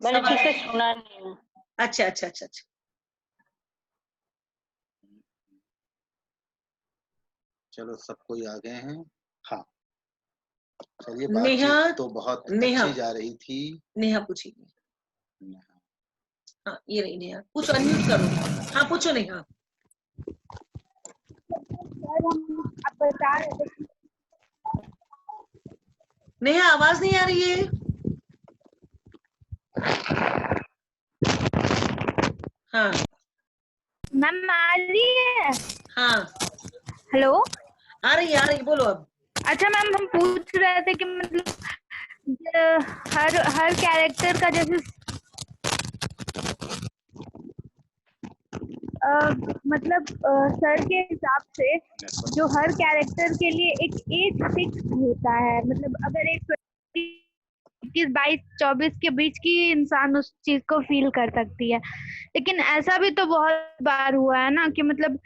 मैंने सब ठीक से सुना नहीं है। अच्छा अच्छा अच्छा अच्छा। चलो सब कोई आ गए हैं। हाँ चलिए, नेहा, बातचीत तो बहुत नेहा, अच्छी जा रही थी। नेहा पूछेगी। हाँ ये रही नेहा, कुछ अनम्यूट करो। हाँ पूछो नेहा। आप बता रहे थे कि नेहा आवाज नहीं आ रही है। हाँ मैम आ रही है? हाँ हेलो, आ रही बोलो अब। अच्छा मैम हम पूछ रहे थे कि मतलब हर हर कैरेक्टर का जैसे मतलब सर के हिसाब से जो हर कैरेक्टर के लिए एक एज फिक्स होता है, मतलब अगर एक 21, 22, 24 के बीच की इंसान उस चीज को फील कर सकती है, लेकिन ऐसा भी तो बहुत बार हुआ है ना कि मतलब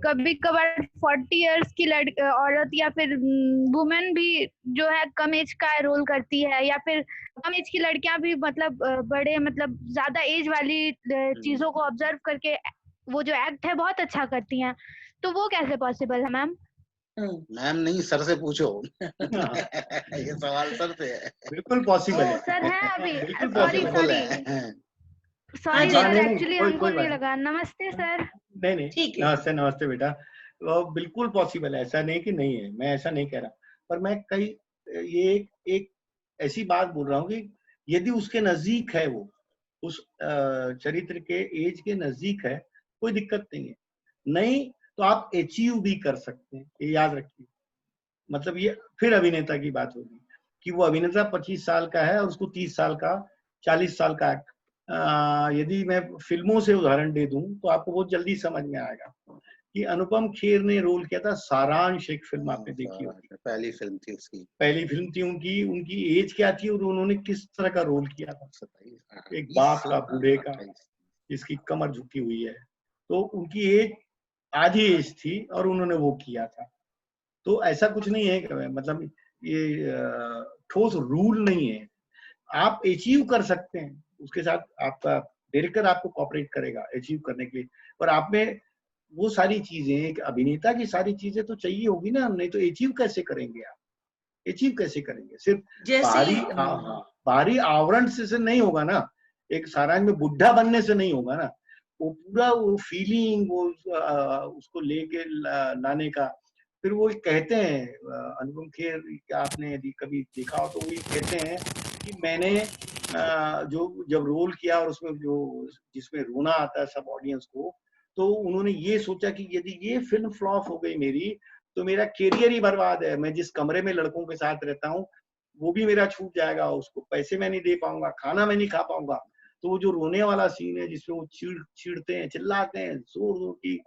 कभी कभार 40 इयर्स की औरत या फिर वुमेन भी जो है कम एज का रोल करती है, या फिर कम एज की लड़कियां भी मतलब बड़े मतलब ज्यादा एज वाली चीजों को ऑब्जर्व करके वो जो एक्ट है बहुत अच्छा करती हैं, तो वो कैसे पॉसिबल है मैम? मैम नहीं, सर से पूछो। ये सवाल सर से है। बिल्कुल पॉसिबल है। सर है अभी? बिल्कुल सॉरी possible सॉरी है। सॉरी हाँ, सर, नहीं, एक्चुअली कोई हमको नहीं बात लगा। नमस्ते सर। नहीं ठीक है। नमस्ते नमस्ते बेटा। बिल्कुल पॉसिबल है, ऐसा नहीं कि नहीं है, मैं ऐसा नहीं कह रहा, पर मैं ये एक ऐसी बात बोल रहा हूँ कि यदि उसके नजदीक है, वो उस चरित्र के एज के नजदीक है, कोई दिक्कत नहीं है। नहीं तो आप अचीव भी कर सकते हैं, ये याद रखिए। मतलब ये फिर अभिनेता की बात होगी कि वो अभिनेता 25 साल का है और उसको 30 साल का 40 साल का यदि मैं फिल्मों से उदाहरण दे दूं तो आपको बहुत जल्दी समझ में आएगा कि अनुपम खेर ने रोल किया था सारांश, एक फिल्म आपने देखी होगी, पहली फिल्म थी उसकी। पहली फिल्म थी उनकी। उनकी एज क्या थी और उन्होंने किस तरह का रोल किया था? एक बाप का, बूढ़े का, जिसकी कमर झुकी हुई है, तो उनकी एज आधी एज थी और उन्होंने वो किया था। तो ऐसा कुछ नहीं है कि मतलब ये ठोस रूल नहीं है, आप अचीव कर सकते हैं, उसके साथ आपका डायरेक्टर आपको कोऑपरेट करेगा अचीव करने के लिए, पर आप में वो सारी चीजें, एक अभिनेता की सारी चीजें तो चाहिए होगी ना, नहीं तो अचीव कैसे करेंगे आप? अचीव कैसे करेंगे? सिर्फ बाहरी आवरण से नहीं होगा ना, एक सारांश में बुढ़ा बनने से नहीं होगा ना, वो पूरा वो फीलिंग, वो उसको लेके लाने का। फिर वो कहते हैं अनुपम खेर, आपने यदि कभी देखा हो तो वो कहते हैं कि मैंने जो जब रोल किया और उसमें जो जिसमें रोना आता है सब ऑडियंस को, तो उन्होंने ये सोचा कि यदि ये फिल्म फ्लॉप हो गई मेरी तो मेरा करियर ही बर्बाद है। मैं जिस कमरे में लड़कों के साथ रहता हूँ वो भी मेरा छूट जाएगा, उसको पैसे मैं नहीं दे पाऊंगा, खाना मैं नहीं खा पाऊंगा। तो वो जो रोने वाला सीन है जिसमें वो चिढ़ते हैं, चिल्लाते हैं, जोर जोर की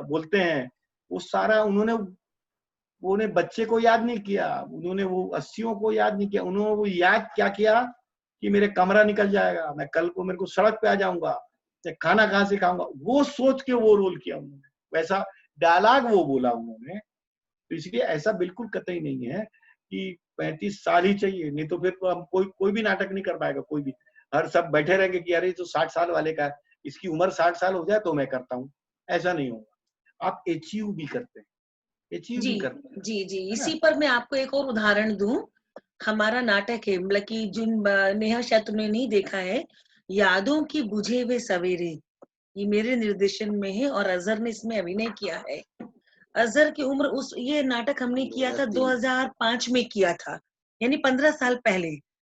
बोलते हैं, वो सारा उन्होंने बच्चे को याद नहीं किया, उन्होंने वो 80 को याद नहीं किया, उन्होंने वो याद क्या किया कि मेरे कमरा निकल जाएगा, मैं कल को मेरे को सड़क पे आ जाऊंगा, खाना कहाँ से खाऊंगा, वो सोच के वो रोल किया उन्होंने, वैसा डायलॉग वो बोला उन्होंने। तो इसलिए ऐसा बिल्कुल कतई नहीं है कि 35 साल ही चाहिए, नहीं तो फिर तो हम कोई भी नाटक नहीं कर पाएगा, कोई भी। हर सब बैठे रहेंगे कि अरे तो 60 साल वाले का है, इसकी उम्र 60 साल हो जाए तो मैं करता हूँ, ऐसा नहीं होगा। आप अचीव भी करते हैं, अचीव भी करते हैं। जी जी, इसी पर मैं आपको एक और उदाहरण दूं। हमारा नाटक है, मतलब कि जिन नेहा शायद तुमने नहीं देखा है, यादों की बुझे हुए सवेरे, ये मेरे निर्देशन में है और अजहर ने इसमें अभिनय किया है। अजहर की उम्र ये नाटक हमने किया था 2005 में किया था, यानी 15 साल पहले।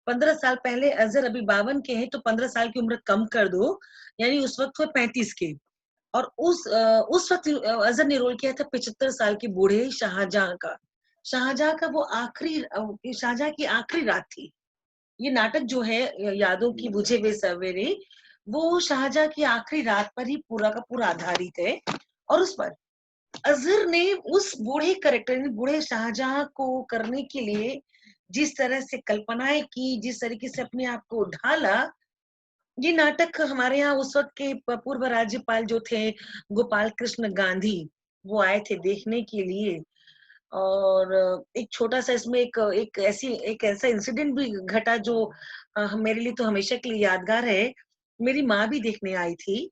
15 साल पहले अजहर अभी 52 के हैं, तो 15 साल की उम्र कम कर दो, यानी उस वक्त वो 35 के। और उस वक्त अजहर ने रोल किया था 75 साल के बूढ़े शाहजहां का। शाहजहां का वो शाहजहां की आखिरी रात थी। ये नाटक जो है यादों की बुझे हुए सवेरे, वो शाहजहां की आखिरी रात पर ही पूरा का पूरा आधारित है। और उस पर अजहर ने उस बूढ़े कैरेक्टर, बूढ़े शाहजहां को करने के लिए जिस तरह से कल्पनाएं की, जिस तरीके से अपने आप को ढाला, ये नाटक हमारे यहाँ उस वक्त के पूर्व राज्यपाल जो थे गोपाल कृष्ण गांधी, वो आए थे देखने के लिए। और एक छोटा सा इसमें एक ऐसा इंसिडेंट भी घटा जो मेरे लिए तो हमेशा के लिए यादगार है। मेरी माँ भी देखने आई थी,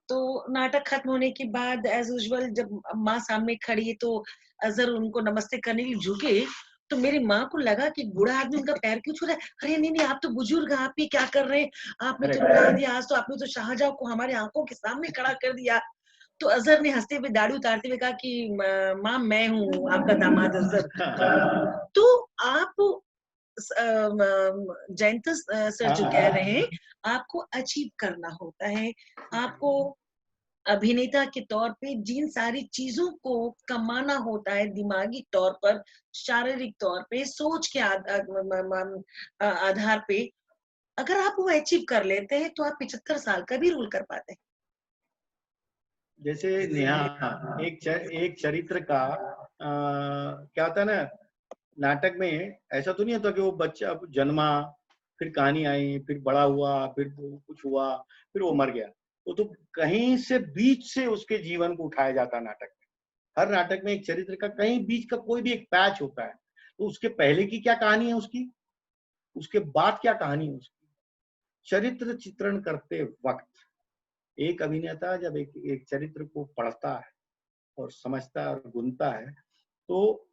तो नाटक खत्म होने के बाद एज यूजुअल जब माँ सामने खड़ी है तो अजहर उनको नमस्ते करने के लिए झुके, तो मेरी माँ को लगा कि बूढ़ा आदमी उनका पैर क्यों छू रहा है। अरे नहीं नहीं, आप तो बुजुर्ग, आप ये क्या कर रहे हैं, आपने तो रुला दिया, आज तो आपने तो शाहजहां को हमारे आंखों के सामने खड़ा कर दिया। तो अजहर ने हंसते हुए दाढ़ी उतारते हुए कहा कि माँ मैं हूँ आपका दामाद अजहर। तो आप जयंत सर जो कह रहे हैं, आपको अचीव करना होता है, आपको अभिनेता के तौर पे जिन सारी चीजों को कमाना होता है, दिमागी तौर पर, शारीरिक तौर पे, सोच के आधार पे, अगर आप वो अचीव कर लेते हैं तो आप 75 साल का भी रोल कर पाते हैं। जैसे नेहा एक चरित्र का क्या होता है ना, नाटक में ऐसा तो नहीं होता कि वो बच्चा जन्मा, फिर कहानी आई, फिर बड़ा हुआ, फिर कुछ हुआ, फिर वो मर गया। वो तो कहीं से बीच से उसके जीवन को उठाया जाता है नाटक में। हर नाटक में एक चरित्र का कहीं बीच का कोई भी एक पैच होता है, तो उसके पहले की क्या कहानी है उसकी, उसके बाद क्या कहानी है उसकी। चरित्र चित्रण करते वक्त एक अभिनेता जब एक चरित्र को पढ़ता है और समझता है और गुनता है, तो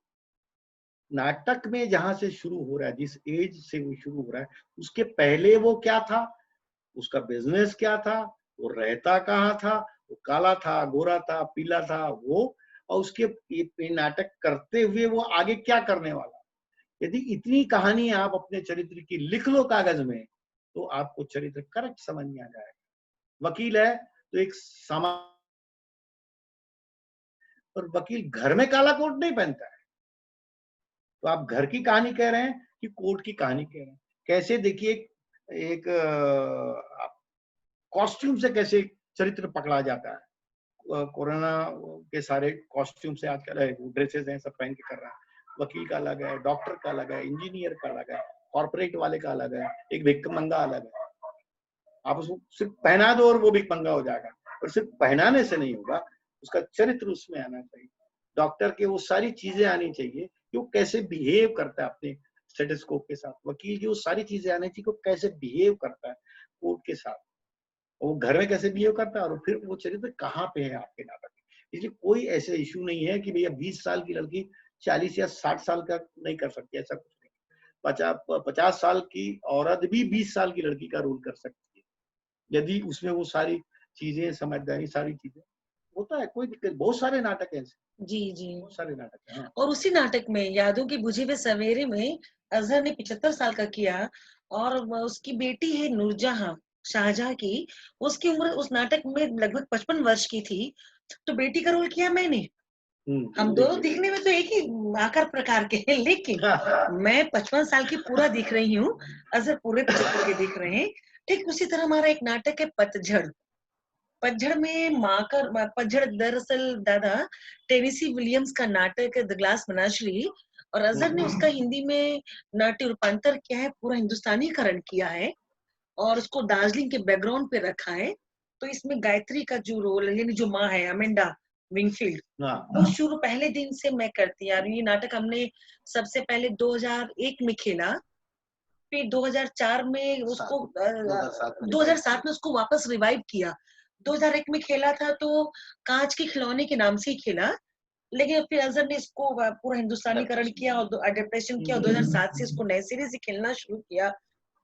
नाटक में जहां से शुरू हो रहा है, जिस एज से वो शुरू हो रहा है, उसके पहले वो क्या था, उसका बिजनेस क्या था, वो रहता कहाँ था, वो काला था, गोरा था, पीला था वो, और उसके ये नाटक करते हुए वो आगे क्या करने वाला। यदि इतनी कहानी आप अपने चरित्र की लिख लो कागज में, तो आपको चरित्र करेक्ट समझ में आ जाएगा। वकील है तो एक सामान्य, और वकील घर में काला कोट नहीं पहनता है। तो आप घर की कहानी कह रहे हैं कि कोर्ट की कहानी कह रहे हैं। कैसे देखिए, एक कॉस्ट्यूम से कैसे चरित्र पकड़ा जाता है। कोरोना के सारे कॉस्ट्यूम से आजकल ड्रेसेस हैं, सब पहन के कर रहा है। वकील का अलग है, डॉक्टर का अलग है, इंजीनियर का अलग है, कॉर्पोरेट वाले का अलग है, एक भिखमंगा अलग है। आप उसको सिर्फ पहना दो और वो भिखमंगा हो जाएगा, और सिर्फ पहनाने से नहीं होगा, उसका चरित्र उसमें आना चाहिए। डॉक्टर के वो सारी चीजें आनी चाहिए कि वो कैसे बिहेव करता है अपने स्टेथोस्कोप के साथ। वकील की वो सारी चीजें आनी चाहिए कि वो कैसे बिहेव करता है कोर्ट के साथ, वो घर में कैसे बिहेव करता है, और फिर वो चरित्र कहाँ पे है आपके नाटक में। इसलिए कोई ऐसे इशू नहीं है कि भैया 20 साल की लड़की 40 या 60 साल का नहीं कर सकती, ऐसा कुछ नहीं। 50 साल की औरत भी 20 साल की लड़की का रोल कर सकती है, यदि उसमें वो सारी चीजें, समझदारी, सारी चीजें होता है। कोई दिक्कत, बहुत सारे नाटक है ऐसे, जी जी। बहुत सारे नाटक है। हाँ। और उसी नाटक में यादों के बुझे हुए सवेरे में अजहर ने 75 साल का किया, और उसकी बेटी है नूरजहां, शाहजहां की, उसकी उम्र उस नाटक में लगभग 55 वर्ष की थी। तो बेटी का रोल किया मैंने। हम दोनों दिखने में तो एक ही आकार प्रकार के हैं, लेकिन मैं 55 साल की पूरा दिख रही हूँ, अजहर पूरे 75 के दिख रहे हैं। ठीक उसी तरह हमारा एक नाटक है पतझड़। पतझड़ में पतझड़ दरअसल दादा टेनिसी विलियम्स का नाटक है, द ग्लास मेनाजरी, और अजहर ने उसका हिंदी में नाट्य रूपांतर किया है, पूरा हिंदुस्तानीकरण किया है और उसको दार्जिलिंग के बैकग्राउंड पे रखा है। तो इसमें गायत्री का जो रोल है, यानी जो माँ है अमेंडा विंगफील्ड, वो शुरू पहले दिन से मैं करती आ रही हूँ। ये नाटक हमने सबसे पहले 2001 में खेला, फिर 2004 में उसको 2007 में उसको वापस रिवाइव किया। 2001 में खेला था तो कांच के खिलौने के नाम से ही खेला, लेकिन फिर अजहर ने इसको पूरा हिंदुस्तानीकरण किया और अडेप्टेशन किया, और 2007 से इसको नए सिरे से खेलना शुरू किया।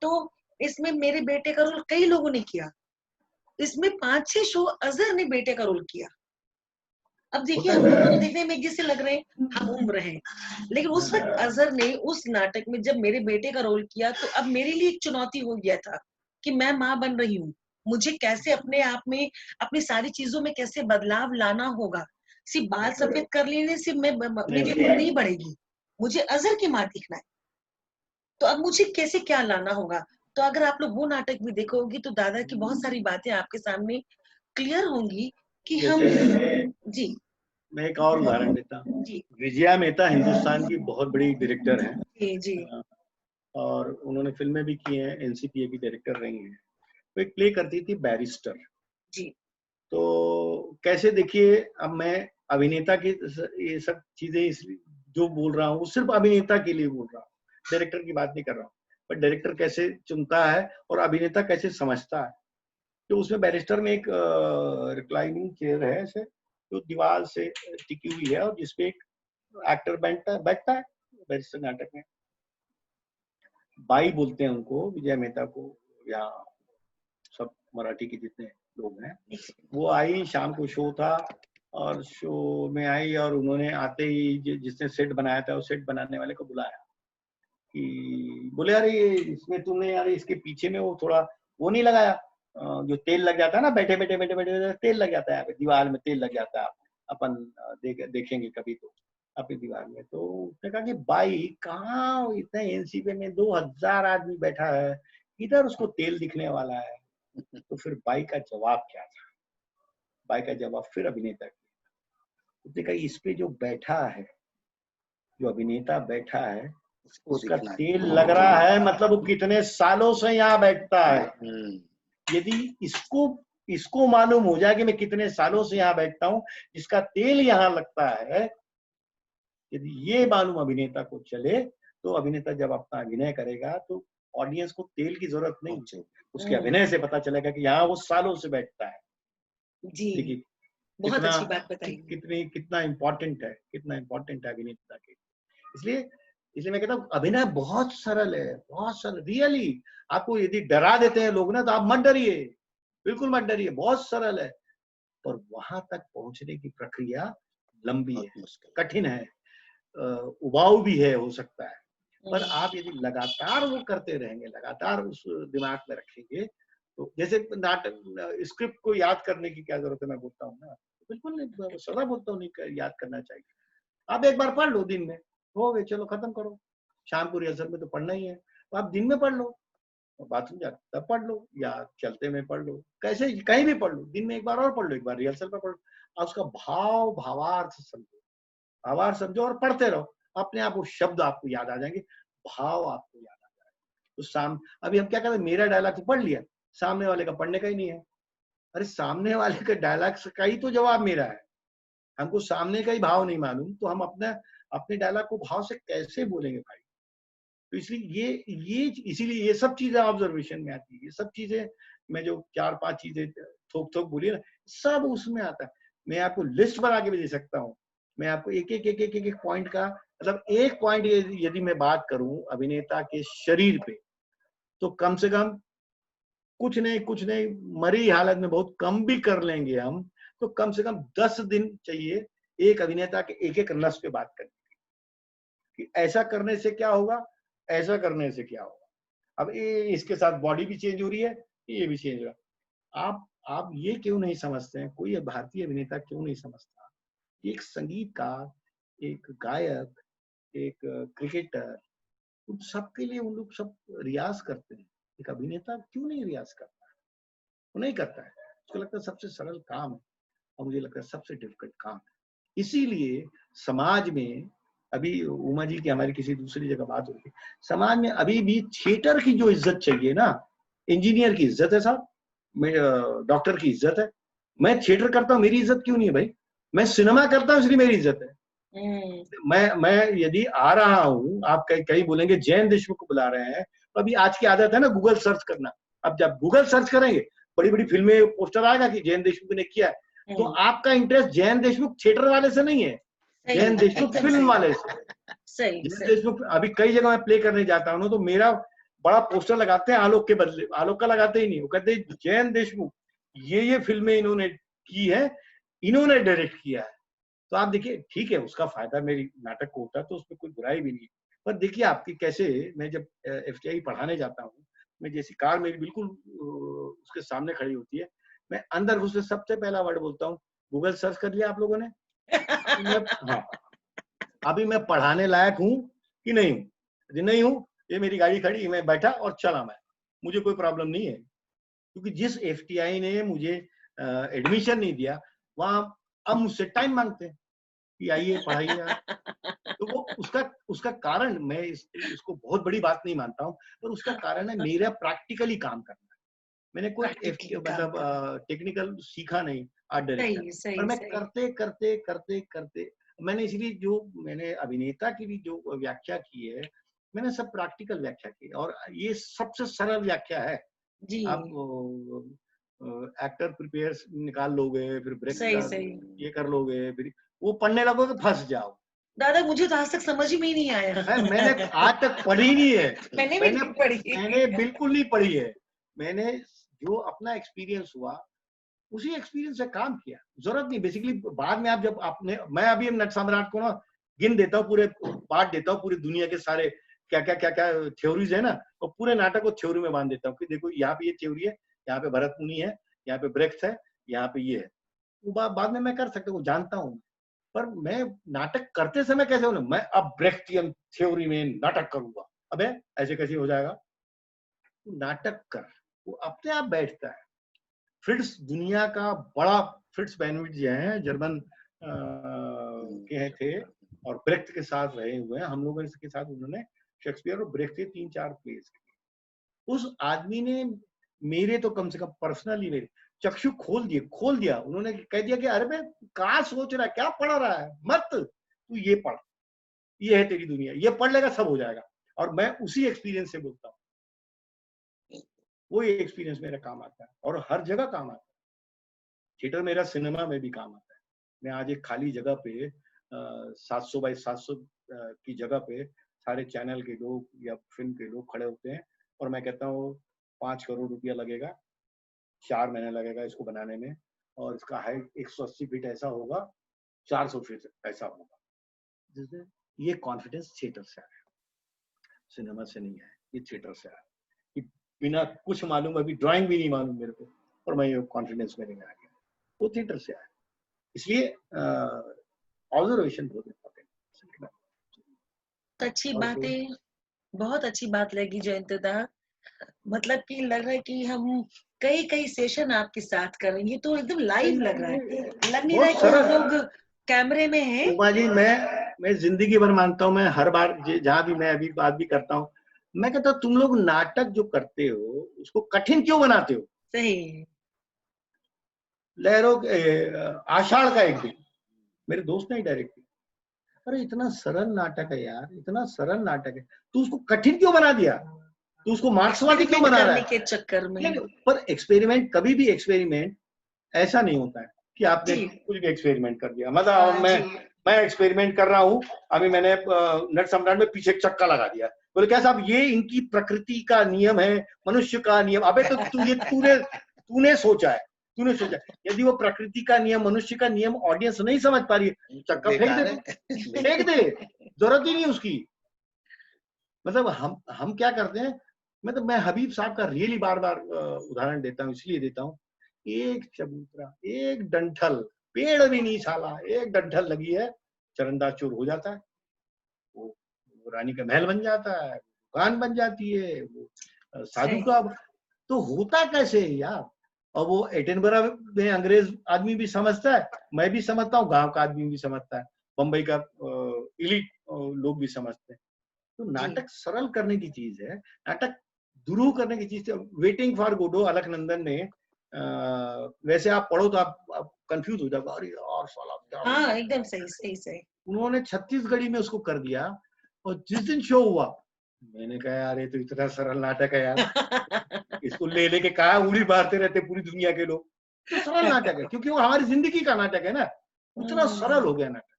तो इसमें मेरे बेटे का रोल कई लोगों ने किया, इसमें 5-6 शो अजहर ने बेटे का रोल किया। अब देखिए हम दोनों तो देखने में एक जैसे लग रहे हैं, हम उम्र हैं, लेकिन उस वक्त अजहर ने उस नाटक में जब मेरे बेटे का रोल किया, तो अब मेरे लिए एक चुनौती हो गया था कि मैं माँ बन रही हूँ, मुझे कैसे अपने आप में, अपनी सारी चीजों में कैसे बदलाव लाना होगा। सिर्फ बाल सफेद कर लेने से मेरी उम्र नहीं बढ़ेगी, मुझे अजहर की माँ दिखना है। तो अब मुझे कैसे क्या लाना होगा। तो अगर आप लोग वो नाटक भी देखोगी तो दादा की बहुत सारी बातें आपके सामने क्लियर होंगी कि हम जी। मैं एक और उदाहरण देता हूँ। जी विजया मेहता हिंदुस्तान की बहुत बड़ी डायरेक्टर है, जी जी और उन्होंने फिल्में भी की हैं, एनसीपीए की डायरेक्टर रही हैं। वो एक प्ले करती थी बैरिस्टर। जी। तो कैसे देखिए, अब मैं अभिनेता की ये सब चीजें जो बोल रहा हूँ वो सिर्फ अभिनेता के लिए बोल रहा हूँ, डायरेक्टर की बात नहीं कर रहा हूँ। पर डायरेक्टर कैसे चुनता है और अभिनेता कैसे समझता है। तो उसमें बैरिस्टर में एक रिक्लाइनिंग चेयर है ऐसे, जो दीवार से टिकी हुई है और जिसपे एक एक्टर बैठता है बैरिस्टर नाटक में। बाई बोलते हैं उनको, विजय मेहता को, या सब मराठी के जितने लोग हैं। वो आई, शाम को शो था और शो में आई और उन्होंने आते ही जिसने सेट बनाया था उस सेट बनाने वाले को बुलाया कि बोले अरे इसमें तुमने यार इसके पीछे में वो थोड़ा वो नहीं लगाया, जो तेल लग जाता है ना, बैठे बैठे बैठे बैठे तेल लग जाता है, दीवार में तेल लग जाता है, अपन देखेंगे कभी तो अपनी दीवार में। तो उसने कहा कि भाई कहाँ इतने एनसीपी में 2000 आदमी बैठा है, इधर उसको तेल दिखने वाला है। तो फिर बाई का जवाब क्या था? बाई का जवाब फिर अभिनेता किया। उसने कहा इस पे जो बैठा है, जो अभिनेता बैठा है, उसका तेल लग रहा है, मतलब वो कितने सालों से यहाँ बैठता है। यदि इसको मालूम हो जाए कि मैं कितने सालों से यहाँ बैठता हूँ, जिसका तेल यहाँ लगता है, यदि ये मालूम अभिनेता को चले, तो अभिनेता जब अपना अभिनय करेगा तो ऑडियंस को तेल की जरूरत नहीं, उसके अभिनय से पता चलेगा कि यहाँ वो सालों से बैठता है। जी, देखिए बहुत अच्छी बात बताई। कितना इम्पोर्टेंट है, कितना इम्पोर्टेंट है अभिनेता के। इसलिए मैं कहता हूँ अभिनय बहुत सरल है, बहुत सरल। रियली आपको यदि डरा देते हैं लोग ना, तो आप मत डरिए, बिल्कुल मत डरिए, बहुत सरल है। पर वहां तक पहुंचने की प्रक्रिया लंबी है, कठिन है, उबाऊ भी है, हो सकता है। पर आप यदि लगातार वो करते रहेंगे, लगातार उस दिमाग में रखेंगे, तो जैसे नाटक स्क्रिप्ट को याद करने की क्या जरूरत है, मैं बोलता हूँ ना, बिल्कुल नहीं, सदा बोलता हूँ नहीं याद करना चाहिए। आप एक बार पढ़ लो दिन में, हो गए, चलो खत्म करो। शाम को रिहर्सल में तो पढ़ना ही है, तो आप दिन में पढ़ लो, बाथरूम जा तब पढ़ लो, या चलते में पढ़ लो, कैसे कहीं भी पढ़ लो, दिन में एक बार और पढ़ लो, एक बार रिहर्सल में पढ़ लो। और उसका भावार्थ समझो, भावार्थ समझो और पढ़ते रहो, अपने आप वो शब्द आपको याद आ जाएंगे, भाव आपको याद आ जाएगा। तो अभी हम क्या करते हैं, मेरा डायलॉग तो पढ़ लिया, सामने वाले का पढ़ने का ही नहीं है। अरे सामने वाले के डायलॉग का ही तो जवाब मेरा है, हमको सामने का ही भाव नहीं मालूम, तो हम अपने डायलॉग को भाव से कैसे बोलेंगे भाई। तो इसलिए इसीलिए ये सब चीजें ऑब्जर्वेशन में आती है, ये सब चीजें मैं जो 4-5 चीजें थोक बोली ना, सब उसमें आता है। मैं आपको लिस्ट बना के भी दे सकता हूँ, मैं आपको एक पॉइंट का, मतलब एक पॉइंट यदि मैं बात करूं अभिनेता के शरीर पे, तो कम से कम कुछ नहीं मरी हालत में बहुत कम भी कर लेंगे हम, तो कम से कम 10 दिन चाहिए एक अभिनेता के एक नस पे बात करने कि ऐसा करने से क्या होगा, ऐसा करने से क्या होगा। अब इसके साथ बॉडी भी चेंज हो रही है, ये भी चेंज हो रहा है। आप ये क्यों नहीं समझते हैं, कोई भारतीय अभिनेता क्यों नहीं समझता, एक संगीतकार, एक गायक, एक क्रिकेटर, उन सबके लिए उन लोग सब रियाज करते हैं, एक अभिनेता क्यों नहीं रियाज करता है? वो नहीं करता है, उसको लगता है सबसे सरल काम है, और मुझे लगता है सबसे डिफिकल्ट काम है। इसीलिए समाज में अभी उमा जी की हमारी किसी दूसरी जगह बात होती है, समाज में अभी भी थिएटर की जो इज्जत चाहिए ना, इंजीनियर की इज्जत है साहब, डॉक्टर की इज्जत है, मैं थिएटर करता हूँ मेरी इज्जत क्यों नहीं है भाई, मैं सिनेमा करता हूँ इसलिए मेरी इज्जत है। मैं यदि आ रहा हूँ, आप कहीं बोलेंगे जैन देशमुख को बुला रहे हैं, तो अभी आज की आदत है ना गूगल सर्च करना, अब जब गूगल सर्च करेंगे बड़ी बड़ी फिल्में पोस्टर आएगा कि जैन देशमुख ने किया है, तो आपका इंटरेस्ट जैन देशमुख थिएटर वाले से नहीं है, जैन देशमुख फिल्म वाले से। जैन देशमुख अभी कई जगह मैं प्ले करने जाता हूँ तो मेरा बड़ा पोस्टर लगाते हैं आलोक के बदले, आलोक का लगाते ही नहीं, वो कहते हैं जैन देशमुख ये फिल्में इन्होंने की है, इन्होंने डायरेक्ट किया है। तो आप देखिए, ठीक है, उसका फायदा मेरी नाटक को होता है तो उसमें कोई बुराई भी नहीं है, पर देखिए आपकी कैसे, मैं जब FTI पढ़ाने जाता हूँ, मैं जैसी कार मेरी बिल्कुल उसके सामने खड़ी होती है, मैं अंदर घुसते सबसे पहला वर्ड बोलता हूँ, गूगल सर्च कर लिया आप लोगों ने? हाँ, अभी मैं पढ़ाने लायक हूँ कि नहीं हूँ? यदि नहीं हूँ, ये मेरी गाड़ी खड़ी, मैं बैठा और चला, मैं, मुझे कोई प्रॉब्लम नहीं है, क्योंकि जिस FTI ने मुझे एडमिशन नहीं दिया, वहां अब मुझसे टाइम मांगते हैं कि आइए पढ़ाइए आप। तो वो उसका कारण, मैं इसको बहुत बड़ी बात नहीं मानता हूँ, पर उसका कारण है मेरा प्रैक्टिकली काम करना। मैंने कोई मतलब टेक्निकल सीखा नहीं आर्ट डायरेक्शन, पर मैं करते करते करते करते मैंने इसलिए जो मैंने अभिनेता की भी जो व्याख्या की है, मैंने सब प्रैक्टिकल व्याख्या की और ये सबसे सरल व्याख्या है। जी आप एक्टर प्रिपेयर्स निकाल लोगे, फिर ब्रेक सही का सही। ये कर लोगे, फिर वो पढ़ने लगोगे फंस जाओ। दादा मुझे तो आज तक समझ में ही नहीं आया। मैंने आज तक पढ़ी नहीं है। मैंने भी नहीं पढ़ी। मैंने बिल्कुल नहीं पढ़ी है। मैंने जो अपना एक्सपीरियंस हुआ उसी एक्सपीरियंस से काम किया। जरूरत नहीं बेसिकली बाद में आप जब आपने मैं अभी नट सम्राट को ना गिन देता हूँ, पूरे बांट देता हूँ पूरी दुनिया के सारे क्या थ्योरीज है ना, और पूरे नाटक को थ्योरी में बांध देता हूँ कि देखो यहाँ पे ये थ्योरी है, यहाँ पे भरत मुनि है, यहाँ पे ब्रेख्त है, यहाँ पे ये है। वो बाद में मैं कर सकता हूँ, जानता हूँ। पर मैं नाटक करते समय कैसे होना, मैं अब ब्रेख्टियन थ्योरी में नाटक करूंगा, अबे ऐसे कैसे हो जाएगा। नाटक कर, वो अपने आप बैठता है। फ्रिट्स दुनिया का बड़ा, फ्रिट्स बैनविट जो है जर्मन के थे और ब्रेख्त के साथ रहे हुए हैं, हम लोगों के साथ उन्होंने शेक्सपियर और ब्रेख्त के 3-4 प्लेस किए। उस आदमी ने मेरे तो कम से कम पर्सनली मेरे चक्षु खोल दिया। उन्होंने कह दिया कि अरे भाई कहाँ सोच रहा है, क्या पढ़ रहा है, मत तू ये पढ़, ये है तेरी दुनिया, ये पढ़ लेगा सब हो जाएगा। और मैं उसी एक्सपीरियंस से बोलता हूँ, वो एक्सपीरियंस मेरा काम आता है और हर जगह काम आता है। थिएटर मेरा सिनेमा में भी काम आता है। मैं आज एक खाली जगह पे 700 बाई 700 की जगह पे सारे चैनल के लोग या फिल्म के लोग खड़े होते हैं और मैं कहता हूँ 5 करोड़ रुपया लगेगा, 4 महीने लगेगा इसको बनाने में, और इसका हाइट 180 फीट ऐसा होगा, 400 फीट ऐसा होगा। जिससे ये कॉन्फिडेंस थिएटर से आया, सिनेमा से नहीं आया, ये थिएटर से आया। कि बिना कुछ मालूम, अभी ड्राइंग भी नहीं मालूम मेरे को, और मैं ये कॉन्फिडेंस मेरे में आ गया, वो थिएटर से आया। इसलिए ऑब्जर्वेशन बहुत इम्पोर्टेंट है। अच्छी बातें, बहुत अच्छी बात लगी जयंतदा। मतलब कि लग रहा है कि हम कई सेशन आपके साथ करेंगे, तो एकदम लाइव लग रहा है, लग नहीं रहा है कि हम लोग कैमरे में हैं। उमा जी, मैं जिंदगी भर मानता हूँ, मैं हर बार जहाँ भी मैं अभी बात भी करता हूँ, मैं कहता हूँ तुम लोग नाटक जो करते हो उसको कठिन क्यों बनाते हो। सही। लहरों आषाढ़ का एक दिन मेरे दोस्त ने डायरेक्ट किया, अरे इतना सरल नाटक है यार, इतना सरल नाटक है, तू उसको कठिन क्यों बना दिया, तू उसको मार्क्सवादी क्यों बना रहा है के चक्कर में। पर एक्सपेरिमेंट, कभी भी एक्सपेरिमेंट ऐसा नहीं होता है कि आपने कुछ भी एक्सपेरिमेंट कर दिया। मतलब मैं एक्सपेरिमेंट कर रहा हूँ, अभी मैंने नट सम्राट में पीछे एक चक्का लगा दिया, बोले क्या साहब ये इनकी प्रकृति का नियम है, मनुष्य का नियम। अबे तो तूने सोचा है, तूने सोचा। यदि वो प्रकृति का नियम, मनुष्य का नियम ऑडियंस नहीं समझ पा रही है, चक्का फेंक दे, जरूरत ही नहीं उसकी। मतलब हम क्या करते हैं, मतलब मैं हबीब साहब का रियली बार बार उदाहरण देता हूँ, इसलिए देता हूँ, एक चबूतरा, एक डंठल, पेड़ भी नहीं साला, एक डंठल लगी है, चरनदास चोर हो जाता है, वो रानी का महल बन जाता है, दुकान बन जाती है, वो साधु का। तो होता कैसे है यार। और वो एडिनबरा में अंग्रेज आदमी भी समझता है, मैं भी समझता हूँ, गांव का आदमी भी समझता है, बम्बई का इलीट लोग भी समझते हैं। तो नाटक सरल करने की चीज है, नाटक दुरूह करने की चीज है। वेटिंग फॉर गोडो अलकनंदन ने वैसे आप पढ़ो तो आप कंफ्यूज हो जाओगे, अरे यार साला क्या। हाँ एकदम सही। उन्होंने छत्तीसगढ़ी में उसको कर दिया, और जिस दिन शो हुआ मैंने कहा यार ये तो इतना सरल नाटक है यार, इसको ले लेके कहा उंगली मारते रहते पूरी दुनिया के लोग। तो सरल नाटक है क्योंकि वो हमारी जिंदगी का नाटक है ना, उतना सरल हो गया नाटक।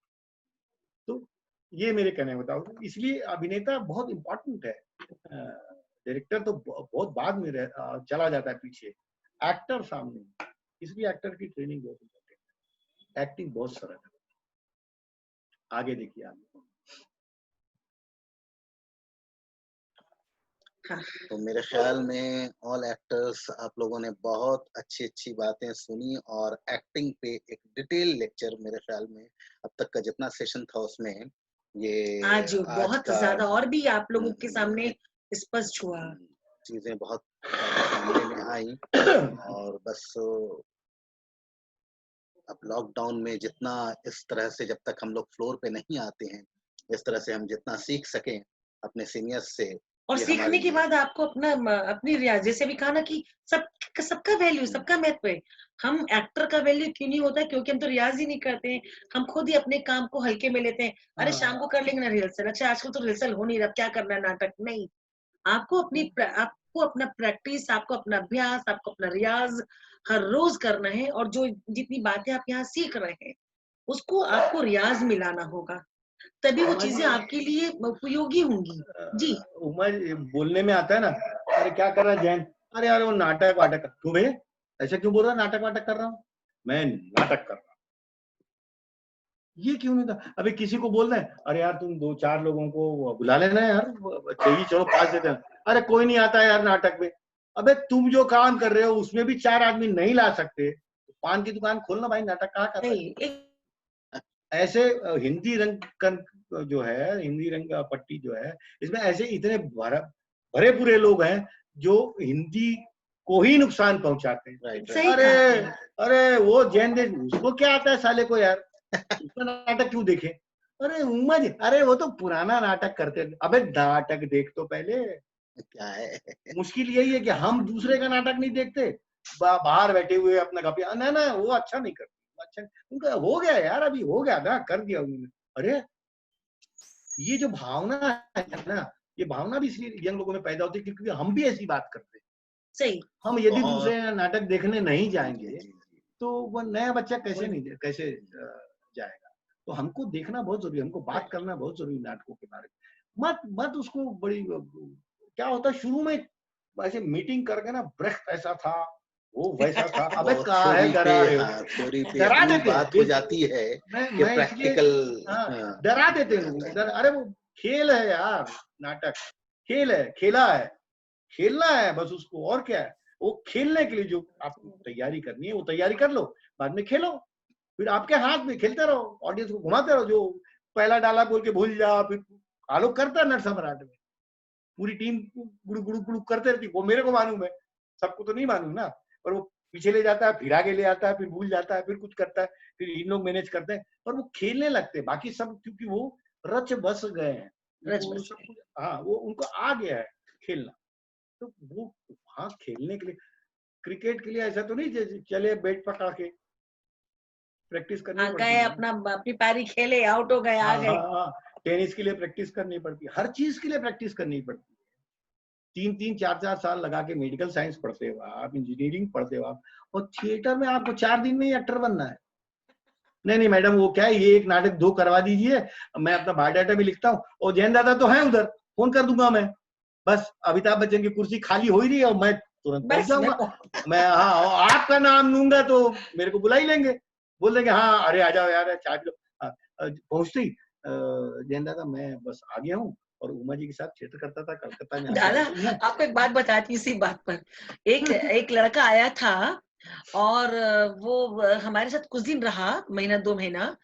तो ये मेरे कहने में बताओ, इसलिए अभिनेता बहुत इंपॉर्टेंट है। डायरेक्टर तो बहुत बाद में चला जाता है पीछे, एक्टर सामने, इसलिए एक्टर की ट्रेनिंग बहुत इंपॉर्टेंट है। एक्टिंग बहुत सरल है, आगे देखिए आप। तो मेरे ख्याल में ऑल एक्टर्स आप लोगों ने बहुत अच्छी बातें सुनी, और एक्टिंग पे एक डिटेल लेक्चर मेरे ख्याल में अब तक का जितना सेशन था उसमें ये आज बहुत ज्यादा और भी आप लोगों के सामने स्पष्ट हुआ, चीजें बहुत सामने में आई। और बस अब लॉकडाउन में जितना इस तरह से, जब तक हम लोग फ्लोर पे नहीं आते हैं, इस तरह से हम जितना सीख सकें अपने सीनियर्स से, और ये सीखने हमारे के लिए बाद आपको अपनी रियाज, जैसे भी कहा ना कि सबका वैल्यू, सबका महत्व है। हम एक्टर का वैल्यू क्यों नहीं होता है? क्योंकि हम तो रियाज ही नहीं करते हैं। हम खुद ही अपने काम को हल्के में लेते हैं। अरे शाम को कर लेंगे ना रिहर्सल, अच्छा आजकल तो रिहर्सल हो नहीं रहा, क्या करना है नाटक? नहीं, आपको अपना प्रैक्टिस, आपको अपना अभ्यास, आपको अपना रियाज हर रोज करना है। और जो जितनी बातें आप यहाँ सीख रहे हैं उसको आपको रियाज मिलाना होगा, तभी वो उमा चीजें जी, आपके लिए उपयोगी होंगी। जी। उमा जी, बोलने में आता है ना, अरे क्या कर रहा है जैन, अरे यार वो नाटक वाटक क्यों भैया, ऐसे क्यों बोल रहा है, नाटक वाटक कर रहा हूँ, मैं नाटक कर रहा हूँ, ये क्यों नहीं था? अभी किसी को बोल रहे हैं, अरे यार तुम 2-4 लोगों को बुला लेना यार, चाहिए चलो 5 देते हैं, अरे कोई नहीं आता यार नाटक में। अबे तुम जो काम कर रहे हो उसमें भी 4 आदमी नहीं ला सकते, पान की दुकान खोलना भाई, नाटक कहाँ कर रहे नहीं, एक हो? ऐसे हिंदी रंग जो है, हिंदी रंग पट्टी जो है, इसमें ऐसे इतने भरे पूरे लोग हैं जो हिंदी को ही नुकसान पहुंचाते हैं। राइट सही अरे कहा आपने। अरे वो जैन देश, उसको क्या आता है साले को यार, उसका नाटक क्यों देखे? अरे उम्मा जी, अरे वो तो पुराना नाटक करते थे। अबे नाटक देख तो पहले। क्या है। मुश्किल यही है कि हम दूसरे का नाटक नहीं देखते, बाहर बैठे हुए अपना गपिया, ना ना वो अच्छा नहीं करते, अच्छा उनका हो गया यार, अभी हो गया ना, कर दिया उन्होंने। अरे ये जो भावना है ना, ये भावना भी इसलिए यंग लोगों में पैदा होती है क्योंकि हम भी ऐसी बात करते हैं। सही। हम यदि बहुत। दूसरे नाटक देखने नहीं जी जाएंगे जी जी। तो वो नया बच्चा कैसे जाएगा? तो हमको देखना बहुत जरूरी है, हमको बात करना बहुत जरूरी है नाटकों के बारे में। मत मत उसको बड़ी क्या होता है शुरू में ऐसे मीटिंग करके ना, ब्रेख्त ऐसा था, वो वैसा था, अबे बहुत कहाँ है, थ्योरी पे, डरा रहे हो, हाँ थ्योरी पे डरा इतनी देते हैं बात हो जाती है कि मैं इसलिए प्रैक्टिकल हाँ, डरा देते हैं लोगों को, अरे वो खेल है यार, नाटक खेल है, खेलना है बस उसको, और क्या है? वो खेलने के लिए जो आपको तैयारी करनी है वो तैयारी कर लो, बाद में खेलो, फिर आपके हाथ में, खेलते रहो, ऑडियंस को घुमाते रहो, जो पहला डाला बोल के भूल जा, फिर आलोक करता है नट सम्राट में, पूरी टीम गुड़ु गुड़ु गुड़ु करते रहती, वो मेरे को मालूम है, सबको तो नहीं मालूम ना, पर वो पीछे ले जाता है, फिर आगे ले आता है, फिर भूल जाता है, फिर कुछ करता है, फिर इन लोग मैनेज करते हैं, पर वो खेलने लगते हैं, बाकी सब क्योंकि वो रच बस गए हैं, रच वो बस सब गए। कुछ, हाँ वो उनको आ गया है खेलना, तो वो हाँ खेलने के लिए, क्रिकेट के लिए ऐसा तो नहीं जैसे चले बैट पकड़ा के, प्रैक्टिस करनी हाँ, पड़ती गए है ना। अपना अपनी पारी खेले, आउट हो गए, आ हाँ गए। हाँ हाँ, टेनिस के लिए प्रैक्टिस करनी पड़ती है, हर चीज के लिए प्रैक्टिस करनी पड़ती है, 3-3 4-4 साल लगा के मेडिकल साइंस पढ़ते हो आप, इंजीनियरिंग पढ़ते हो आप, और थिएटर में आपको 4 दिन में ही एक्टर बनना है। नहीं नहीं मैडम, वो क्या है, ये एक नाटक 2 करवा दीजिए, मैं अपना बायोडाटा भी लिखता हूँ, और जैन दादा तो है उधर, फोन कर दूंगा मैं, बस अमिताभ बच्चन की कुर्सी खाली हो ही रही है और मैं तुरंत पहुंच बस जाऊंगा, मैं हाँ, और आपका नाम लूंगा तो मेरे को बुला ही लेंगे, बोल देंगे हाँ अरे आ जाओ यार चाय पी लो, पहुंचते ही जैन दादा मैं बस आ गया हूँ, और उमा जी के साथ थिएटर करता था कलकत्ता में, दादा, आपको एक बात बताती हूँ इसी बात पर। एक लड़का आया था और वो हमारे साथ कुछ दिन रहा, महीना 2 महीना,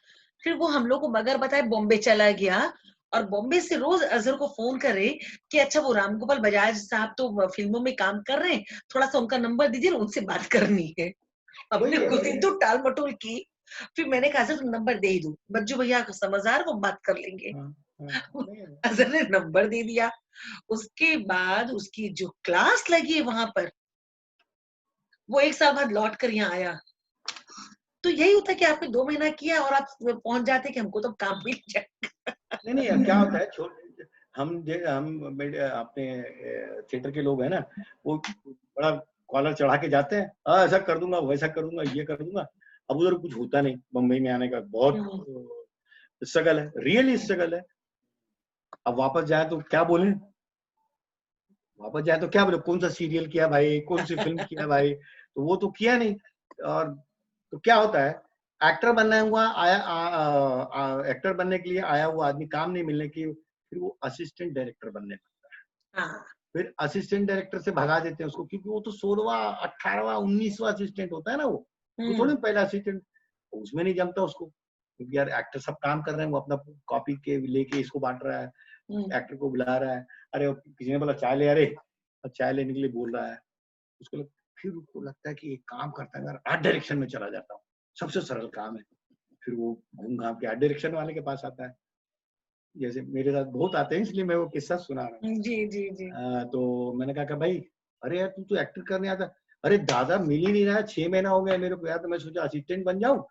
फिर वो हम लोग को बगैर बताए बॉम्बे चला गया, और बॉम्बे से रोज अजहर को फोन करे कि अच्छा वो राम गोपाल बजाज साहब तो फिल्मों में काम कर रहे हैं, थोड़ा सा उनका नंबर दीजिए, उनसे बात करनी है। हमने कुछ दिन तो टाल मटोल की, फिर मैंने कहा अजहर नंबर दे ही दो, बज्जू भैया समझदार, वो बात कर लेंगे। अजहर ने नंबर दे दिया। उसके बाद उसकी जो क्लास लगी वहां पर, वो 1 साल बाद लौट कर यहाँ आया। तो यही होता है कि आपने 2 महीना किया और आप पहुंच जाते कि हमको तो काम मिल जाए। नहीं क्या होता है, हम अपने थिएटर के लोग हैं ना, वो बड़ा कॉलर चढ़ा के जाते हैं, ऐसा कर दूंगा, वैसा कर दूंगा, ये कर दूंगा, अब उधर कुछ होता नहीं, बम्बई में आने का बहुत स्ट्रगल है, रियली स्ट्रगल है। अब वापस जाए तो क्या बोले, कौन सा सीरियल किया भाई, कौन सी फिल्म किया भाई, तो वो तो किया नहीं, और तो क्या होता है, एक्टर बनना हुआ आया, एक्टर बनने के लिए आया हुआ आदमी काम नहीं मिलने की, फिर वो असिस्टेंट डायरेक्टर बनने लगता है, हाँ। फिर असिस्टेंट डायरेक्टर से भगा देते हैं उसको, क्योंकि वो तो 16वां 18वां 19वां असिस्टेंट होता है ना, वो थोड़ी पहला असिस्टेंट, उसमें नहीं जमता उसको, क्योंकि यार एक्टर सब काम कर रहे हैं, वो अपना कॉपी के लेके इसको बांट रहा है, एक्टर को बुला रहा है, अरे किसी ने बोला चाय ले, अरे चाय लेने के लिए बोल रहा है, फिर उसको लगता है कि एक काम करता है यार, आर्ट डायरेक्शन में चला जाता हूँ, सबसे सरल काम है, फिर वो घूम घाम के आर्ट डायरेक्शन वाले के पास आता है, जैसे मेरे साथ बहुत आते हैं, इसलिए मैं वो किस्सा सुना रहा हूँ। जी जी जी। तो मैंने कहा कि भाई अरे यार तू तो एक्टर करने आता, अरे दादा मिल ही नहीं रहा है, 6 महीना हो गया मेरे को यार, तो मैं सोचा असिस्टेंट बन जाऊं।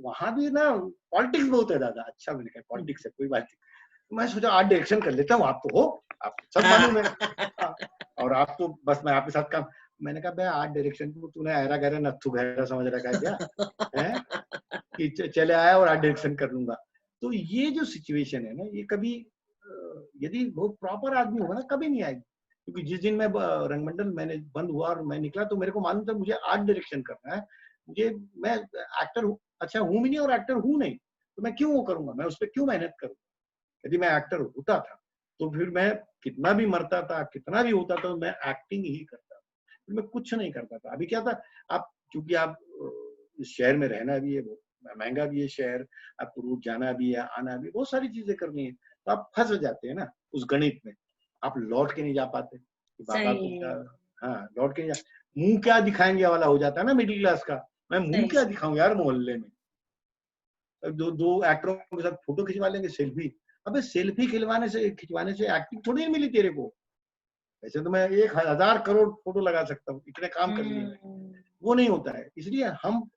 वहां भी ना पॉलिटिक्स बहुत है दादा। अच्छा मैंने कहा पॉलिटिक्स है कोई बात नहीं, तो मैं सोचा आर्ट डायरेक्शन कर लेता हूँ, आप तो हो, आपको सब मालूम है। हाँ, और आप तो बस मैं आपके साथ काम। मैंने कहा भाई आर्ट डायरेक्शन को तूने ऐरा गहरा नत्थु गहरा समझ रखा है क्या है कि चले आया और आर्ट डायरेक्शन कर लूंगा। तो ये जो सिचुएशन है ना, ये कभी यदि बहुत प्रॉपर आदमी होगा ना कभी नहीं आएगी। क्योंकि जिस दिन मैं रंगमंडल मैंने बंद हुआ और मैं निकला तो मेरे को मालूम था मुझे आर्ट डायरेक्शन करना है। मुझे मैं एक्टर अच्छा हूँ भी नहीं और एक्टर हूँ नहीं, तो मैं क्यों वो करूंगा, मैं उस पर क्यों मेहनत करूँ। यदि मैं एक्टर होता था तो फिर मैं कितना भी मरता था, कितना भी होता था, मैं एक्टिंग ही करता था, फिर मैं कुछ नहीं करता था। अभी क्या था, आप चूंकि आप इस शहर में रहना भी है, वो महंगा भी है शहर, आपको रोज जाना भी है, आना भी, बहुत सारी चीजें करनी है, तो आप फंस जाते हैं ना उस गणित में, आप लौट के नहीं जा पाते कि बाबा को सही क्या, हाँ लौट के नहीं जा, मुंह क्या दिखाएंगे वाला हो जाता है ना मिडिल क्लास का। मैं मुंह क्या सही। दिखाऊं यार मोहल्ले में, दो दो एक्टरों के साथ फोटो खिंचवा लेंगे सेल्फी। अबे सेल्फी खिलवाने से खिंचवाने से एक्टिंग थोड़ी मिली तेरे को। वैसे तो मैं 1000 करोड़ फोटो लगा सकता हूँ, इतने काम कर लिए मैंने, वो नहीं होता है। इसलिए हम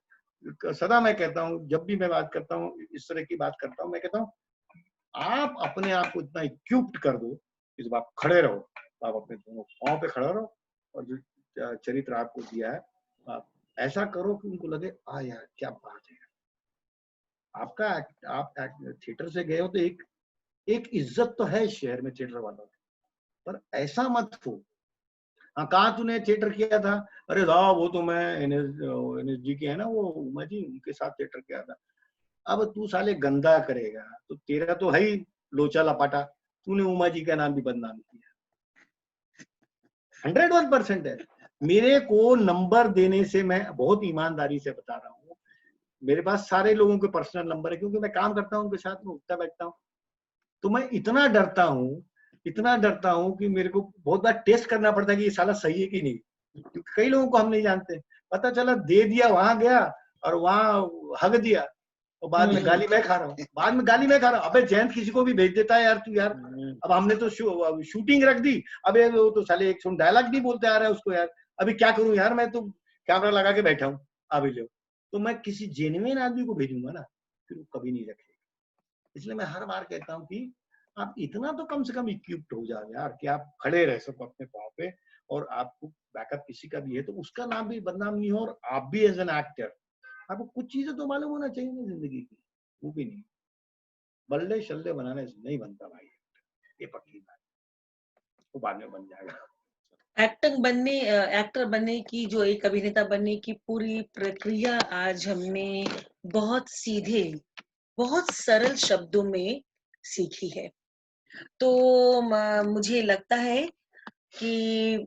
सदा मैं कहता हूँ, जब भी मैं बात करता हूँ इस तरह की बात करता हूँ, मैं कहता हूँ आप अपने आप को इतना इक्विप्ड कर दो कि जब आप खड़े रहो, आप अपने दोनों पाँव पे खड़ा रहो, और जो चरित्र आपको दिया है आप ऐसा करो कि उनको लगे आ यार क्या बात है। आपका आप थिएटर से गए हो तो एक एक इज्जत तो है इस शहर में थिएटर वालों की, पर ऐसा मत हो। हाँ कहाँ तूने थिएटर किया था, अरे वाह वो तो मैं NSG के है ना वो उमा जी, उनके साथ थिएटर किया था। अब तू साले गंदा करेगा तो तेरा तो है ही लोचा लपाटा, तूने उमा जी का नाम भी बदनाम किया। 101% है। मेरे को नंबर देने से, मैं बहुत ईमानदारी से बता रहा हूँ, मेरे पास सारे लोगों के पर्सनल नंबर है क्योंकि मैं काम करता हूँ उनके साथ में, उठता बैठता हूँ। तो मैं इतना डरता हूँ कि मेरे को बहुत बार टेस्ट करना पड़ता है कि ये साला सही है कि नहीं, क्योंकि कई लोगों को हम नहीं जानते। पता चला दे दिया, वहां गया और वहां हग दिया, और बाद में गाली मैं खा रहा हूँ। अबे जयंत किसी को भी भेज देता है यार तू यार, अब हमने तो शूटिंग रख दी, अबे वो तो साले एक डायलॉग नहीं बोलते आ रहा है उसको यार, अभी क्या करूं यार, मैं तो कैमरा लगा के बैठा हूँ, अभी लो। तो मैं किसी जेन्युइन आदमी को भेजूंगा ना, फिर वो कभी नहीं रखेगा। इसलिए मैं हर बार कहता हूँ कि आप इतना तो कम से कम इक्विप्ड हो जाओ यार कि आप खड़े रह सको अपने पाँव पे, और आपको बैकअप किसी का भी है तो उसका नाम भी बदनाम नहीं हो, और आप भी एज एन एक्टर आपको कुछ चीजें तो मालूम होना चाहिए ना जिंदगी की, वो भी नहीं। बल्ले शल्ले बनाने से नहीं बनता भाई, ये पक्की बात, वो बाद में बन जाएगा। एक्टर बनने की, जो एक अभिनेता बनने की पूरी प्रक्रिया आज हमने बहुत सीधे, बहुत सरल शब्दों में सीखी है। तो मुझे लगता है कि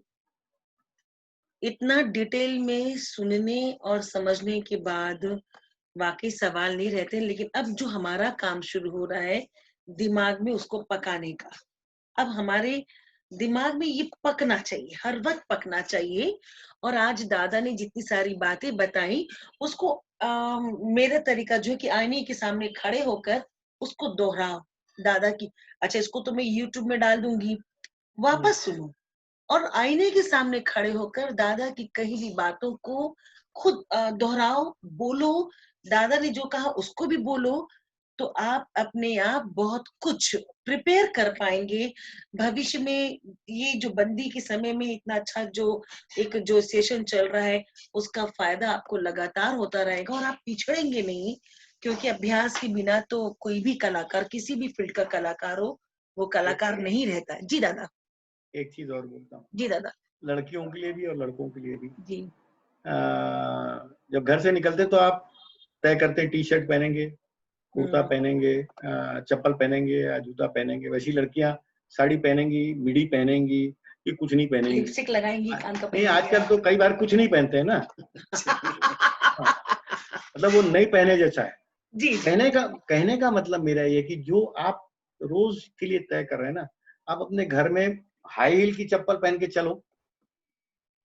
इतना डिटेल में सुनने और समझने के बाद वाकई सवाल नहीं रहते, लेकिन अब जो हमारा काम शुरू हो रहा है दिमाग में उसको पकाने का। अब हमारे दिमाग में ये पकना चाहिए, हर वक्त पकना चाहिए। और आज दादा ने जितनी सारी बातें बताई उसको मेरा तरीका जो है कि आईने के सामने खड़े होकर उसको दोहराओ दादा की। अच्छा इसको तो मैं यूट्यूब में डाल दूंगी, वापस सुनो, और आईने के सामने खड़े होकर दादा की कही भी बातों को खुद दोहराओ, बोलो, दादा ने जो कहा उसको भी बोलो, तो आप अपने आप बहुत कुछ प्रिपेयर कर पाएंगे भविष्य में। ये जो बंदी के समय में इतना अच्छा जो सेशन चल रहा है उसका फायदा आपको लगातार होता रहेगा और आप पिछड़ेंगे नहीं, क्योंकि अभ्यास के बिना तो कोई भी कलाकार, किसी भी फील्ड का कलाकार हो, वो कलाकार नहीं रहता है। जी दादा। एक चीज और बोलता हूँ, जी दादा। लड़कियों के लिए भी और लड़कों के लिए भी, जी। जब घर से निकलते तो आप तय करते टी शर्ट पहनेंगे, कुर्ता पहनेंगे, चप्पल पहनेंगे या जूता पहनेंगे। वैसी लड़कियां साड़ी पहनेंगी, मिडी पहनेंगी, कि कुछ नहीं पहनेंगी, लिपस्टिक लगाएंगी, कान का नहीं आजकल तो कई बार कुछ नहीं पहनते हैं ना। मतलब वो नहीं पहने जैसा है। जी। कहने का मतलब मेरा ये कि जो आप रोज के लिए तय कर रहे हैं ना, आप अपने घर में हाई हील की चप्पल पहन के चलो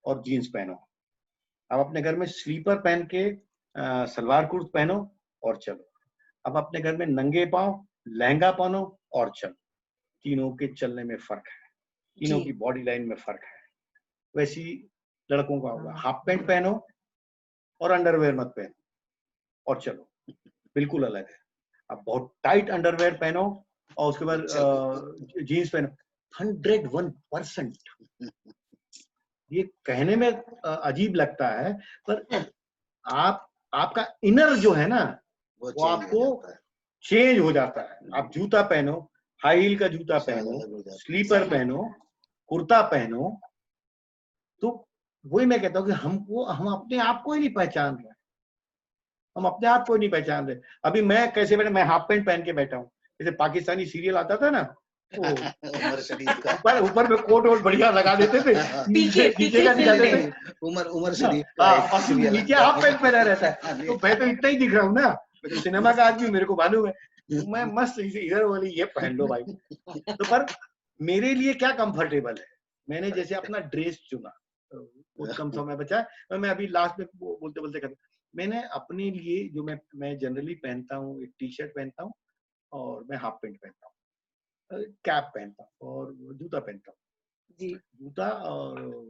और जीन्स पहनो। आप अपने घर में स्लीपर पहन के सलवार कुर्ता पहनो और चलो। अब अपने घर में नंगे पांव लहंगा पहनो और चलो, तीनों के चलने में फर्क है, तीनों जी। की बॉडी लाइन में फर्क है। वैसी लड़कों का होगा, हाफ पैंट पहनो और अंडरवेयर मत पहनो और चलो, बिल्कुल अलग है। अब बहुत टाइट अंडरवेयर पहनो और उसके बाद जीन्स पहनो, 101%। ये कहने में अजीब लगता है, पर आपका इनर जो है ना वो आपको चेंज हो जाता है। आप जूता पहनो, हाई हील का जूता पहनो, स्लीपर पहनो, कुर्ता पहनो, तो वही मैं कहता हूँ कि हम अपने आप को ही नहीं पहचान रहे, हम अपने आप को नहीं पहचान रहे। अभी मैं कैसे बैठा, मैं हाफ पैंट पहन के बैठा हूँ, जैसे पाकिस्तानी सीरियल आता था ना, ऊपर में कोट वोट बढ़िया लगा देते थे, नीचे का दिखाते थे, उमर शरीफ नीचे हाफ पैंट पहना रहता है। तो मैं तो इतना ही दिख रहा हूँ ना, तो सिनेमा का आदमी, मेरे को मालूम है, मैं मस्त इधर वाली ये पहन लो भाई। तो पर मेरे लिए क्या कंफर्टेबल है, मैंने जैसे अपना ड्रेस चुना, बहुत कम समय बचा है, मैं अभी लास्ट में बोलते बोलते कर, मैंने अपने लिए जो मैं जनरली पहनता हूँ, एक टी शर्ट पहनता हूँ और मैं हाफ पैंट पहनता हूँ, कैप पहनता हूँ और जूता पहनता हूँ जी। जूता और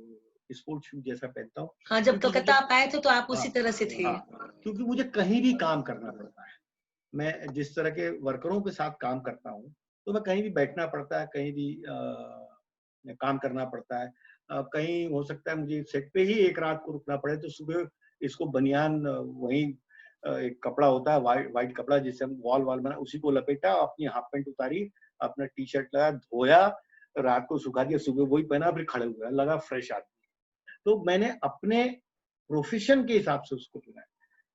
स्पोर्ट शूज जैसा पहनता हूँ। हाँ, जब कलकत्ता आप आए थे तो आप उसी तरह से थे। क्योंकि मुझे कहीं भी काम करना पड़ता है, मैं जिस तरह के वर्करों के साथ काम करता हूँ, तो मैं कहीं भी बैठना पड़ता है, कहीं भी काम करना पड़ता है। कहीं हो सकता है मुझे सेट पे ही एक रात को रुकना पड़े, तो सुबह इसको बनियान वही एक कपड़ा होता है वाइट कपड़ा जिससे हम वॉल बना, उसी को लपेटा, अपनी हाफ पैंट उतारी, अपना टी शर्ट लगा, धोया, रात को सुखा दिया, सुबह वही पहना, फिर खड़े हुए, लगा फ्रेश आदमी। तो मैंने अपने प्रोफेशन के हिसाब से उसको चुना है।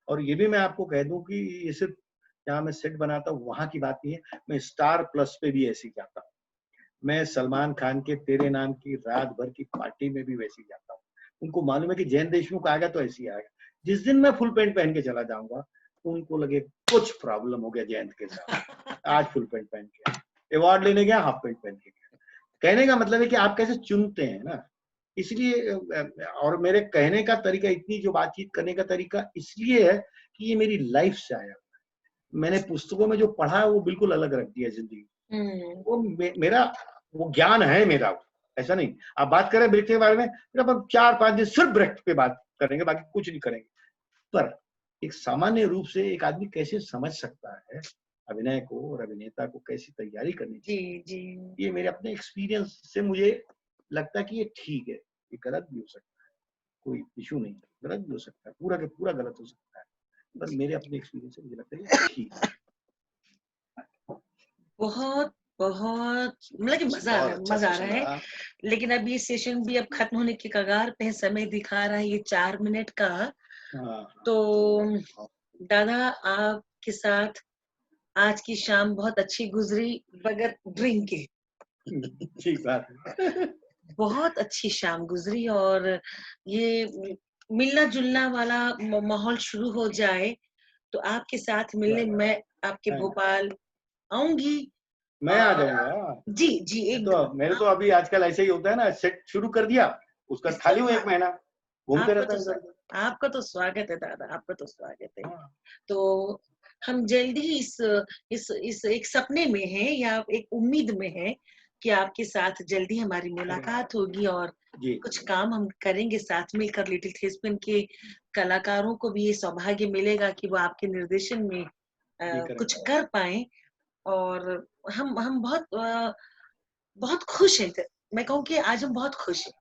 और ये भी मैं आपको कह दूं कि ये सिर्फ जहाँ मैं सेट बनाता हूँ वहां की बात नहीं है, मैं स्टार प्लस पे भी ऐसे ही जाता हूँ। मैं सलमान खान के तेरे नाम की रात भर की पार्टी में भी वैसे ही जाता हूँ। उनको मालूम है कि जैन देशमुख आएगा तो ऐसे ही आएगा। जिस दिन मैं फुल पैंट पहन के चला जाऊंगा, उनको लगे कुछ प्रॉब्लम हो गया जयंत के साथ, आज फुल पैंट पहन के अवार्ड लेने गया, हाफ पैंट पहन के गया। कहने का मतलब है कि आप कैसे चुनते हैं ना, इसलिए। और मेरे कहने का तरीका, इतनी जो बातचीत करने का तरीका इसलिए है कि ये मेरी लाइफ से आया। मैंने पुस्तकों में जो पढ़ा है वो बिल्कुल अलग रख दिया जिंदगी। वो मेरा वो ज्ञान है मेरा, ऐसा नहीं। आप बात करें ब्रेक के बारे में, अपन 4-5 दिन सिर्फ ब्रेक पे बात करेंगे, बाकी कुछ नहीं करेंगे। पर एक सामान्य रूप से एक आदमी कैसे समझ सकता है अभिनय को और अभिनेता को कैसी तैयारी करनी चाहिए, जी। ये मेरे अपने एक्सपीरियंस से मुझे लगता है कि ये ठीक है, ये गलत भी हो सकता है, कोई इशू नहीं, गलत भी हो सकता है, पूरा का पूरा गलत हो सकता है, पर मेरे अपने एक्सपीरियंस से मुझे लगता है ठीक है। बहुत बहुत मतलब कि मजा आ रहा है। लेकिन अब ये सेशन भी अब खत्म होने के कगार पे है, समय दिखा रहा है ये 4 मिनट का। तो दादा आपके साथ आज की शाम बहुत अच्छी गुजरी बगैर ड्रिंक के। ठीक बात है। बहुत अच्छी शाम गुजरी, और ये मिलना जुलना वाला माहौल शुरू हो जाए तो आपके साथ मिलने मैं आपके भोपाल आऊंगी। मैं आ जाऊंगा जी जी, एकदम। मेरे तो अभी आजकल ऐसे ही होता है ना, सेट शुरू कर दिया, उसका खाली हुआ 1 महीना घूमते रहता है। आपका तो स्वागत है दादा, आपका तो स्वागत है। तो हम जल्दी इस एक सपने में हैं या एक उम्मीद में हैं कि आपके साथ जल्दी हमारी मुलाकात होगी और कुछ काम हम करेंगे साथ मिलकर। लिटिल थिएस्पियन के कलाकारों को भी ये सौभाग्य मिलेगा कि वो आपके निर्देशन में कुछ कर पाए, और हम बहुत खुश हैं। मैं कहूँ कि आज हम बहुत खुश हैं,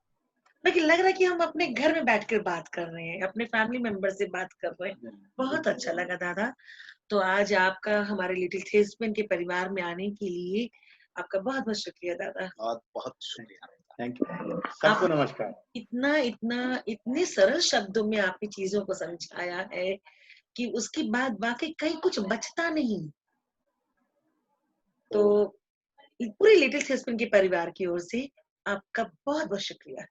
लेकिन लग रहा है कि हम अपने घर में बैठकर बात कर रहे हैं, अपने फैमिली मेंबर से बात कर रहे हैं। बहुत अच्छा लगा दादा। तो आज आपका हमारे लिटिल थिएस्पियन के परिवार में आने के लिए आपका बहुत बहुत शुक्रिया दादा। बहुत शुक्रिया। थैंक यू, सबको नमस्कार। इतने सरल शब्दों में आपने चीजों को समझाया है कि उसके बाद वाकई कहीं कुछ बचता नहीं। तो पूरे लिटिल थिएस्पियन के परिवार की ओर से आपका बहुत बहुत शुक्रिया।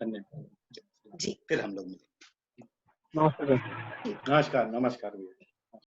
धन्यवाद जी, फिर हम लोग मिलेंगे। नमस्कार। नमस्कार भैया।